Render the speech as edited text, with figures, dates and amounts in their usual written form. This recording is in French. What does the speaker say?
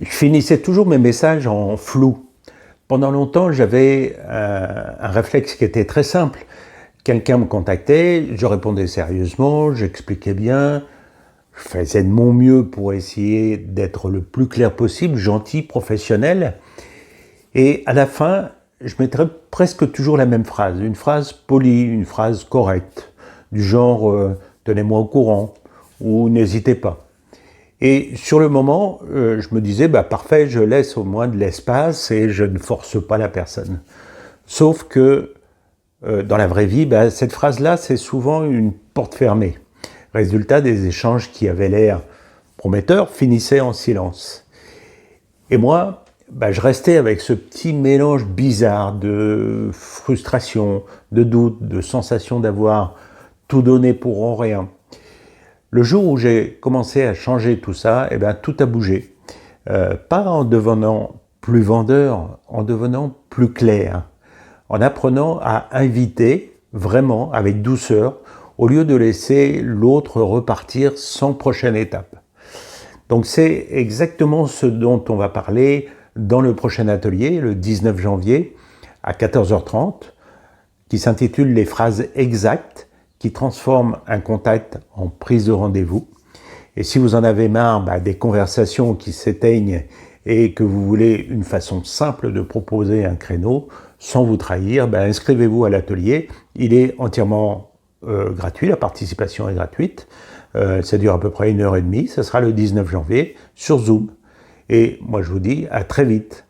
Je finissais toujours mes messages en flou. Pendant longtemps, j'avais un réflexe qui était très simple. Quelqu'un me contactait, je répondais sérieusement, j'expliquais bien, je faisais de mon mieux pour essayer d'être le plus clair possible, gentil, professionnel. Et à la fin, je mettrais presque toujours la même phrase, une phrase polie, une phrase correcte, du genre tenez-moi au courant ou n'hésitez pas. Et sur le moment, je me disais, bah, parfait, je laisse au moins de l'espace et je ne force pas la personne. Sauf que dans la vraie vie, bah, cette phrase-là, c'est souvent une porte fermée. Résultat, des échanges qui avaient l'air prometteurs finissaient en silence. Et moi, bah, je restais avec ce petit mélange bizarre de frustration, de doute, de sensation d'avoir tout donné pour rien. Le jour où j'ai commencé à changer tout ça, eh ben, tout a bougé. Pas en devenant plus vendeur, en devenant plus clair, en apprenant à inviter vraiment avec douceur, au lieu de laisser l'autre repartir sans prochaine étape. Donc c'est exactement ce dont on va parler dans le prochain atelier, le 19 janvier, à 14h30, qui s'intitule « Les phrases exactes qui transforment un contact en prise de rendez-vous ». Et si vous en avez marre des conversations qui s'éteignent et que vous voulez une façon simple de proposer un créneau sans vous trahir, inscrivez-vous à l'atelier. Il est entièrement gratuit, la participation est gratuite. Ça dure à peu près 1h30, ça sera le 19 janvier sur Zoom. Et moi je vous dis à très vite.